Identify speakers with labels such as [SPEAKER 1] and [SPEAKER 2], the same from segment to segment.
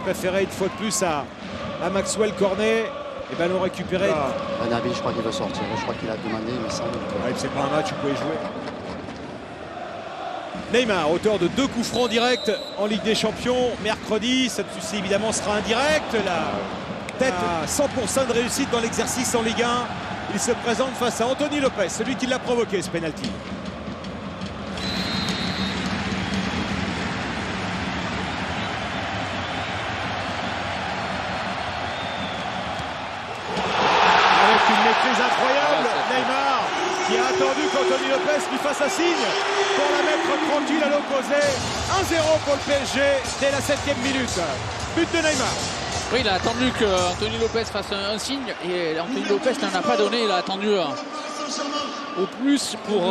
[SPEAKER 1] Préféré une fois de plus à Maxwell Cornet. Et ballon récupéré.
[SPEAKER 2] Nabi, je crois qu'il veut sortir. Je crois qu'il a demandé, il me semble.
[SPEAKER 1] Ouais, c'est pas un match où vous pouvez jouer. Neymar, auteur de 2 coups francs directs en Ligue des Champions. Mercredi, cette fois-ci évidemment sera indirect. La tête à 100% de réussite dans l'exercice en Ligue 1. Il se présente face à Anthony Lopez, celui qui l'a provoqué ce penalty. Incroyable, Neymar qui a attendu qu'Anthony Lopez lui fasse un signe pour la mettre tranquille à l'opposé. 1-0 pour le PSG dès la 7e minute. But de Neymar.
[SPEAKER 3] Oui, il a attendu qu'Anthony Lopez fasse un signe et Anthony Lopez n'en a pas donné. Il a attendu au plus pour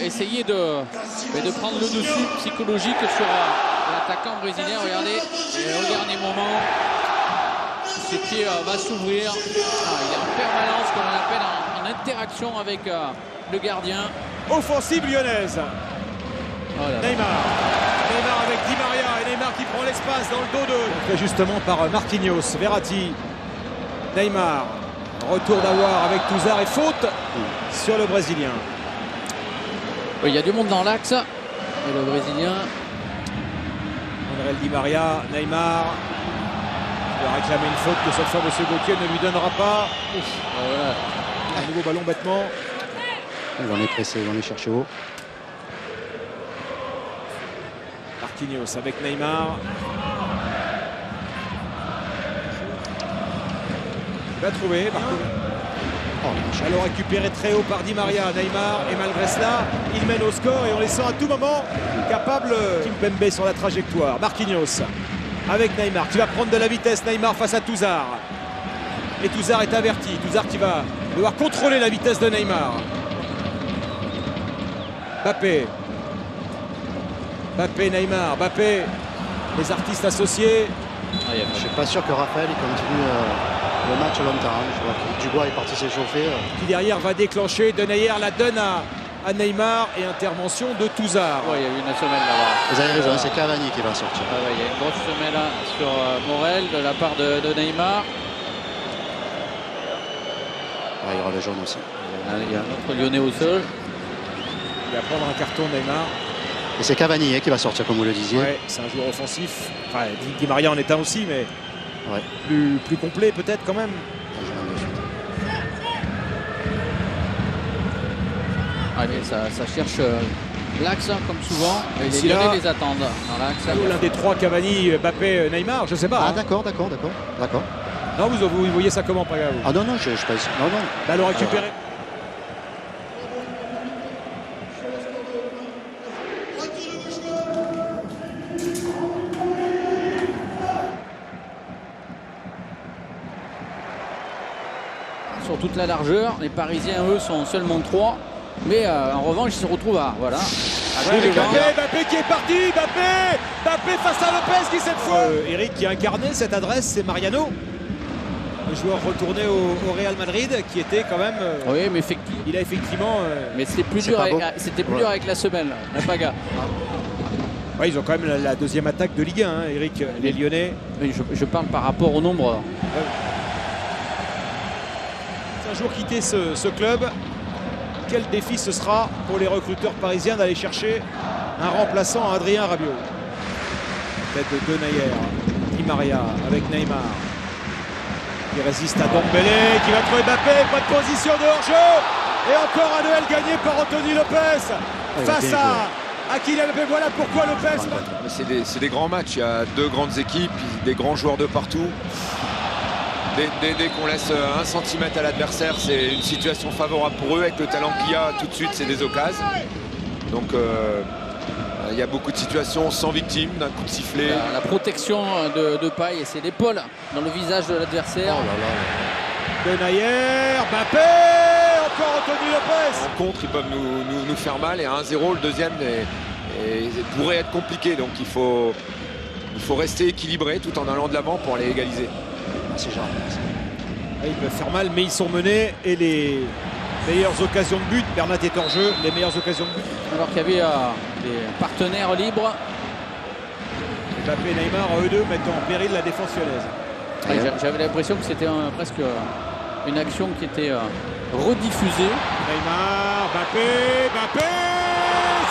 [SPEAKER 3] essayer de prendre le dessus psychologique sur l'attaquant brésilien. Regardez, et au dernier moment, ses pieds va s'ouvrir. Il est en permanence, comme on appelle, en interaction avec le gardien.
[SPEAKER 1] Offensive lyonnaise.
[SPEAKER 3] Oh là là.
[SPEAKER 1] Neymar avec Di Maria et Neymar qui prend l'espace dans le dos de. Fait justement par Marquinhos, Verratti. Neymar. Retour d'Aouar avec Touzard et faute sur le Brésilien.
[SPEAKER 3] Oui, il y a du monde dans l'axe. Et le Brésilien.
[SPEAKER 1] André Di Maria, Neymar. Il va réclamer une faute que cette fois M. Gauthier ne lui donnera pas.
[SPEAKER 3] Voilà.
[SPEAKER 1] Un nouveau ballon bêtement.
[SPEAKER 2] Il en est pressé, il en est cherché haut.
[SPEAKER 1] Marquinhos avec Neymar. Il va trouver. Ballon récupéré très haut par Di Maria, Neymar. Et malgré cela, il mène au score et on les sent à tout moment capable. Kimpembe sur la trajectoire. Marquinhos. Avec Neymar qui va prendre de la vitesse. Neymar face à Touzard. Et Touzard est averti. Touzard qui va devoir contrôler la vitesse de Neymar. Mbappé. Mbappé, Neymar. Mbappé. Les artistes associés.
[SPEAKER 2] Je ne suis pas sûr que Raphaël il continue le match longtemps. Je vois que Dubois est parti s'échauffer.
[SPEAKER 1] Qui derrière va déclencher. Denayer la donne à Neymar et intervention de Touzard.
[SPEAKER 3] Ouais, il y a eu une semelle là-bas.
[SPEAKER 2] Vous avez raison, c'est Cavani qui va sortir.
[SPEAKER 3] Ouais, il y a une grosse semelle là, sur Morel de la part de Neymar.
[SPEAKER 2] Il y aura le jaune aussi.
[SPEAKER 3] Il y a un autre Lyonnais au sol.
[SPEAKER 1] Il va prendre un carton Neymar.
[SPEAKER 2] Et c'est Cavani qui va sortir, comme vous le disiez.
[SPEAKER 1] Ouais, c'est un joueur offensif. Enfin, Di Maria en est un aussi, mais
[SPEAKER 2] ouais.
[SPEAKER 1] plus complet peut-être quand même.
[SPEAKER 3] Allez, ça cherche l'axe comme souvent. Et les Lyonnais les attendent dans l'axe.
[SPEAKER 1] L'un des trois, Cavani, Mbappé, Neymar, je sais pas.
[SPEAKER 2] Ah
[SPEAKER 1] hein.
[SPEAKER 2] d'accord.
[SPEAKER 1] Non, vous voyez ça comment, Paga?
[SPEAKER 2] Ah non, je pense. Non.
[SPEAKER 1] Ballon récupéré.
[SPEAKER 3] Sur toute la largeur, les Parisiens, eux, sont seulement 3. Mais en revanche, ils se retrouvent à voilà.
[SPEAKER 1] Mbappé qui est parti. Mbappé face à Lopez qui cette fois. Eric qui a incarné cette adresse, c'est Mariano. Le joueur retourné au Real Madrid qui était quand même.
[SPEAKER 3] Oui, mais effectivement.
[SPEAKER 1] Il a effectivement.
[SPEAKER 3] Mais c'était plus dur avec la semelle, la Paga.
[SPEAKER 1] Ouais, ils ont quand même la deuxième attaque de Ligue 1, hein, Eric, les Lyonnais.
[SPEAKER 3] Mais je parle par rapport au nombre.
[SPEAKER 1] C'est un jour quitté ce club. Quel défi ce sera pour les recruteurs parisiens d'aller chercher un remplaçant à Adrien Rabiot. Tête de Denayer, Di Maria avec Neymar. Qui résiste à Dembélé, qui va trouver Mbappé, pas de position de hors-jeu. Et encore un duel gagné par Anthony Lopez face à Kylian Mbappé. Voilà pourquoi Lopez.
[SPEAKER 4] C'est des grands matchs, il y a deux grandes équipes, des grands joueurs de partout. Dès qu'on laisse 1 centimètre à l'adversaire, c'est une situation favorable pour eux. Avec le talent qu'il y a, tout de suite, c'est des occasions. Donc, Il y a beaucoup de situations sans victime d'un coup de sifflet.
[SPEAKER 3] La protection de Paille, et c'est l'épaule dans le visage de l'adversaire.
[SPEAKER 2] Oh là là.
[SPEAKER 1] Denayer, Mbappé, encore Anthony Lopez.
[SPEAKER 4] En contre, ils peuvent nous faire mal. Et à 1-0, le deuxième pourrait être compliqué. Donc il faut rester équilibré tout en allant de l'avant pour aller égaliser.
[SPEAKER 2] C'est genre.
[SPEAKER 1] Ils peuvent faire mal, mais ils sont menés. Et les meilleures occasions de but, Bernat est hors jeu, les meilleures occasions de but.
[SPEAKER 3] Alors qu'il y avait des partenaires libres.
[SPEAKER 1] Mbappé et Neymar, eux deux, mettent en péril la défense lyonnaise.
[SPEAKER 3] J'avais l'impression que c'était presque une action qui était rediffusée.
[SPEAKER 1] Neymar, Mbappé,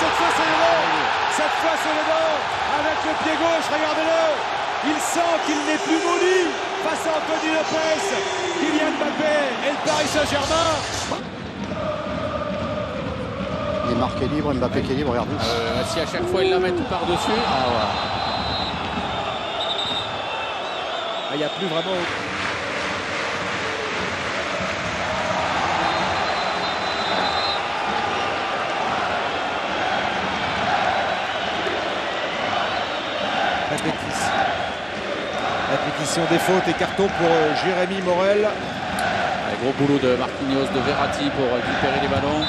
[SPEAKER 1] cette fois c'est le bon. Cette fois c'est le bon. Avec le pied gauche, regardez-le. Il sent qu'il n'est plus maudit face à Anthony Lopez. Kylian Mbappé et le Paris Saint-Germain.
[SPEAKER 2] Neymar qui est libre, Mbappé qui est libre, regardez.
[SPEAKER 3] Si à chaque fois ils la mettent par-dessus.
[SPEAKER 1] Il n'y a plus vraiment. Répétition des fautes et carton pour Jérémy Morel.
[SPEAKER 3] Gros boulot de Marquinhos, de Verratti pour récupérer les ballons.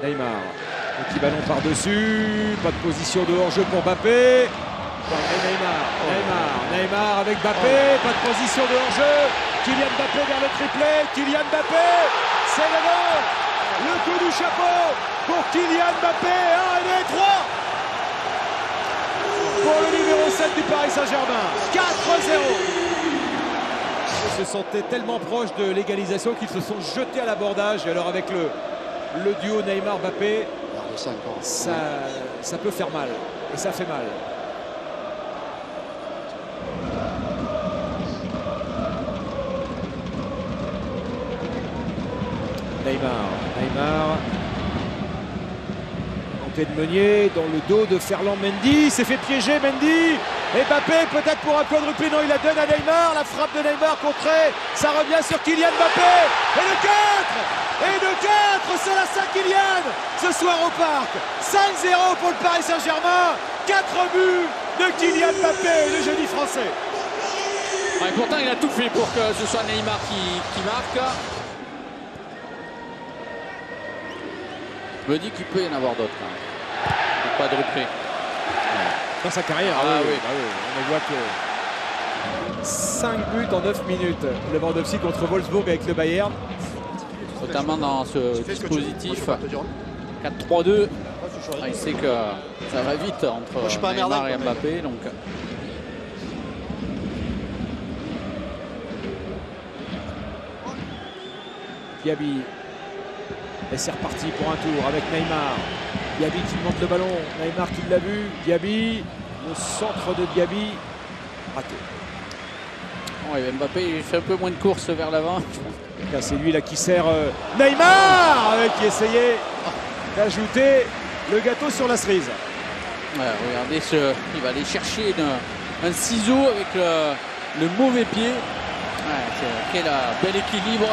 [SPEAKER 1] Neymar, petit ballon par-dessus, pas de position de hors-jeu pour Mbappé. Neymar avec Mbappé, pas de position de hors-jeu. Kylian Mbappé vers le triplé, Kylian Mbappé, c'est le bon. Le coup du chapeau pour Kylian Mbappé, 1 et 3 pour le numéro 7 du Paris Saint-Germain, 4-0. Ils se sentaient tellement proches de l'égalisation qu'ils se sont jetés à l'abordage. Et alors avec le duo Neymar-Mbappé, ça peut faire mal. Et ça fait mal. Neymar. Montée de Meunier dans le dos de Ferland Mendy. S'est fait piéger Mendy. Et Mbappé peut-être pour un quadruplé. Non, il la donne à Neymar. La frappe de Neymar contrée. Ça revient sur Kylian Mbappé. Et le 4. Et de 4, c'est la Saint-Kylian ce soir au Parc. 5-0 pour le Paris Saint-Germain. 4 buts de Kylian Mbappé, le jeudi français.
[SPEAKER 3] Et pourtant, il a tout fait pour que ce soit Neymar qui marque. Je me dis qu'il peut y en avoir d'autres. Pas de repris.
[SPEAKER 1] Dans sa carrière, oui. On voit que 5 buts en 9 minutes. Lewandowski contre Wolfsburg avec le Bayern.
[SPEAKER 3] Notamment dans ce dispositif 4-3-2. Il sait que ça va vite entre Neymar et Mbappé. Donc.
[SPEAKER 1] Diaby. Et c'est reparti pour un tour avec Neymar. Diaby qui monte le ballon. Neymar qui l'a vu. Diaby. Le centre de Diaby. Raté.
[SPEAKER 3] Ouais, Mbappé il fait un peu moins de courses vers l'avant.
[SPEAKER 1] C'est lui là qui sert Neymar qui essayait d'ajouter le gâteau sur la cerise.
[SPEAKER 3] Ouais, regardez, il va aller chercher un ciseau avec le mauvais pied. Ouais, quel bel équilibre.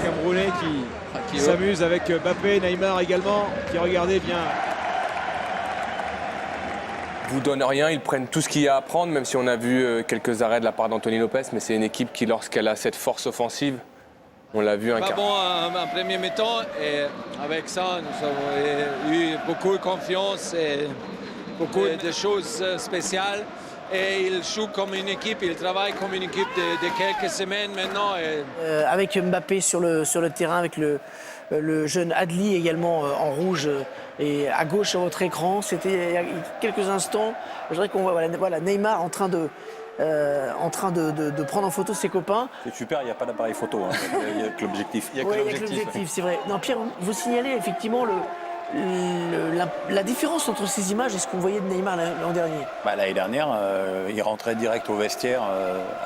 [SPEAKER 1] Camerounais qui s'amuse avec Mbappé, Neymar également, qui regardez bien.
[SPEAKER 5] Vous donne rien, ils prennent tout ce qu'il y a à prendre, même si on a vu quelques arrêts de la part d'Anthony Lopez, mais c'est une équipe qui, lorsqu'elle a cette force offensive, on l'a vu
[SPEAKER 6] Pas bon en premier mi-temps et avec ça, nous avons eu beaucoup de confiance et beaucoup de choses spéciales. Et ils jouent comme une équipe, ils travaillent comme une équipe de quelques semaines maintenant.
[SPEAKER 7] Avec Mbappé sur le terrain, avec le jeune Adli également en rouge et à gauche sur votre écran, c'était il y a quelques instants. Je dirais qu'on voit voilà, Neymar en train de prendre en photo ses copains.
[SPEAKER 8] C'est super, il n'y a pas d'appareil photo, hein. Il n'y a que l'objectif.
[SPEAKER 7] Il y a que l'objectif, c'est vrai. Non, Pierre, vous signalez effectivement la différence entre ces images et ce qu'on voyait de Neymar l'an dernier.
[SPEAKER 8] L'année dernière, il rentrait direct au vestiaire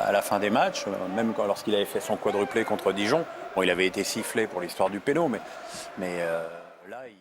[SPEAKER 8] à la fin des matchs, même lorsqu'il avait fait son quadruplé contre Dijon. Bon, il avait été sifflé pour l'histoire du péno, mais là, il...